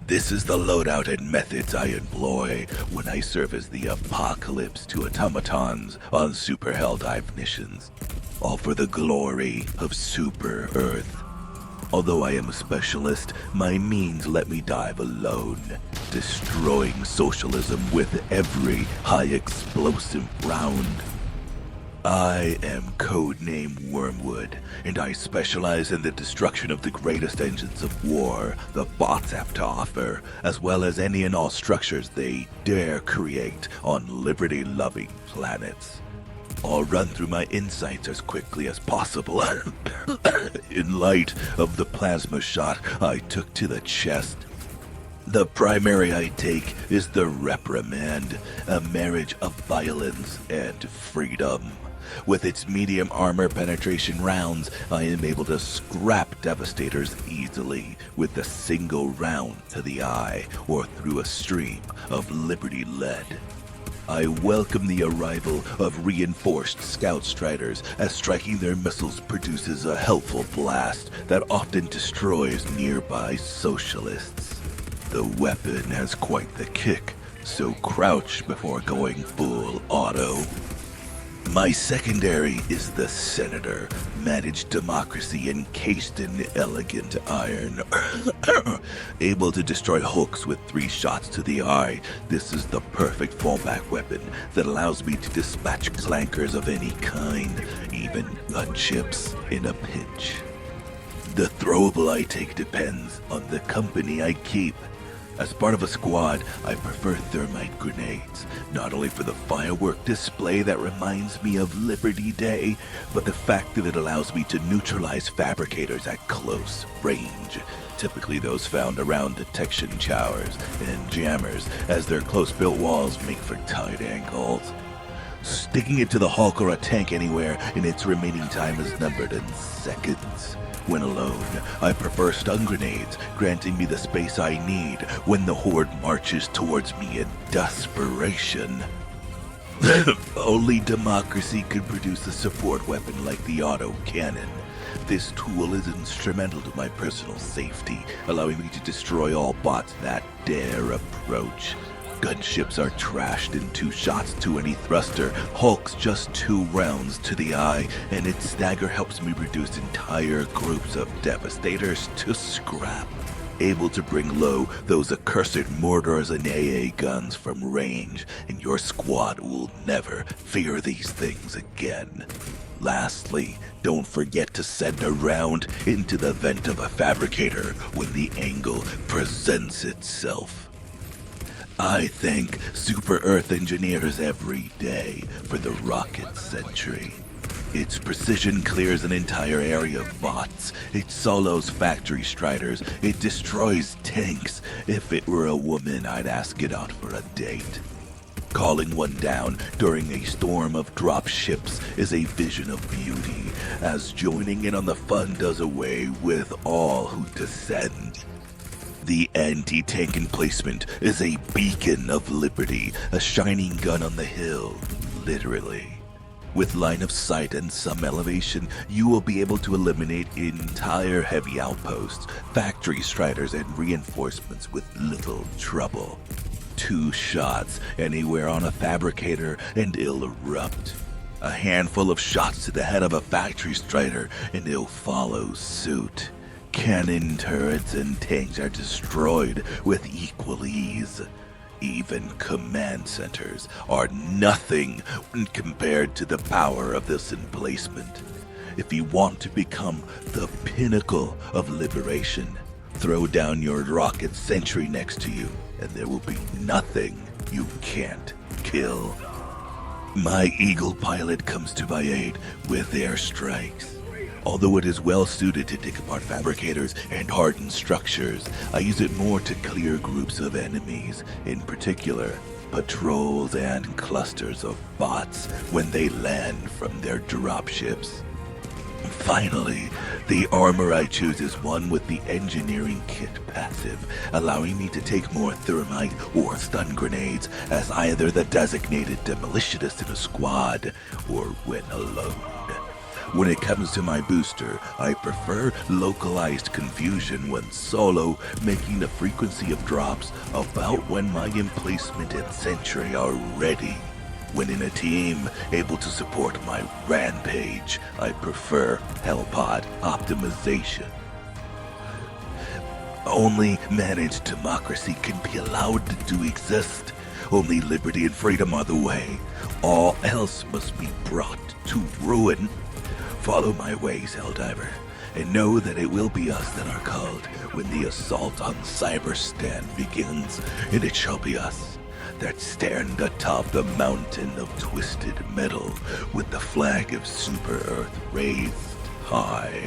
This is the loadout and methods I employ when I serve as the apocalypse to automatons on Super Helldive missions, all for the glory of Super Earth. Although I am a specialist, my means let me dive alone, destroying socialism with every high-explosive round. I am codenamed Wormwood, and I specialize in the destruction of the greatest engines of war the bots have to offer, as well as any and all structures they dare create on liberty-loving planets. I'll run through my insights as quickly as possible, in light of the plasma shot I took to the chest. The primary I take is the reprimand, a marriage of violence and freedom. With its medium armor penetration rounds, I am able to scrap Devastators easily with a single round to the eye or through a stream of Liberty lead. I welcome the arrival of reinforced Scout Striders, as striking their missiles produces a helpful blast that often destroys nearby socialists. The weapon has quite the kick, so crouch before going full auto. My secondary is the Senator, managed democracy encased in elegant iron. Able to destroy hulks with 3 shots to the eye, this is the perfect fallback weapon that allows me to dispatch clankers of any kind, even gunships in a pinch. The throwable I take depends on the company I keep. As part of a squad, I prefer thermite grenades, not only for the firework display that reminds me of Liberty Day, but the fact that it allows me to neutralize fabricators at close range, typically those found around detection towers and jammers, as their close-built walls make for tight angles. Sticking it to the Hulk or a tank anywhere, and its remaining time is numbered in seconds. When alone, I prefer stun grenades, granting me the space I need when the horde marches towards me in desperation. Only democracy could produce a support weapon like the auto cannon. This tool is instrumental to my personal safety, allowing me to destroy all bots that dare approach. Gunships are trashed in 2 shots to any thruster, Hulks just 2 rounds to the eye, and its stagger helps me reduce entire groups of Devastators to scrap. Able to bring low those accursed mortars and AA guns from range, and your squad will never fear these things again. Lastly, don't forget to send a round into the vent of a fabricator when the angle presents itself. I thank Super Earth engineers every day for the rocket sentry. Its precision clears an entire area of bots. It solos factory striders. It destroys tanks. If it were a woman, I'd ask it out for a date. Calling one down during a storm of drop ships is a vision of beauty, as joining in on the fun does away with all who descend. The anti-tank emplacement is a beacon of liberty, a shining gun on the hill, literally. With line of sight and some elevation, you will be able to eliminate entire heavy outposts, factory striders, and reinforcements with little trouble. 2 shots anywhere on a fabricator and it'll erupt. A handful of shots to the head of a factory strider and it'll follow suit. Cannon turrets and tanks are destroyed with equal ease. Even command centers are nothing when compared to the power of this emplacement. If you want to become the pinnacle of liberation, throw down your rocket sentry next to you, and there will be nothing you can't kill. My Eagle pilot comes to my aid with airstrikes. Although it is well suited to take apart fabricators and harden structures, I use it more to clear groups of enemies, in particular, patrols and clusters of bots when they land from their dropships. Finally, the armor I choose is one with the engineering kit passive, allowing me to take more thermite or stun grenades as either the designated demolitionist in a squad or when alone. When it comes to my booster, I prefer localized confusion when solo, making the frequency of drops about when my emplacement and sentry are ready. When in a team able to support my rampage, I prefer Hellpod optimization. Only managed democracy can be allowed to exist. Only liberty and freedom are the way. All else must be brought to ruin. Follow my ways, Helldiver, and know that it will be us that are called when the assault on Cyberstan begins, and it shall be us that stand atop the mountain of twisted metal with the flag of Super Earth raised high.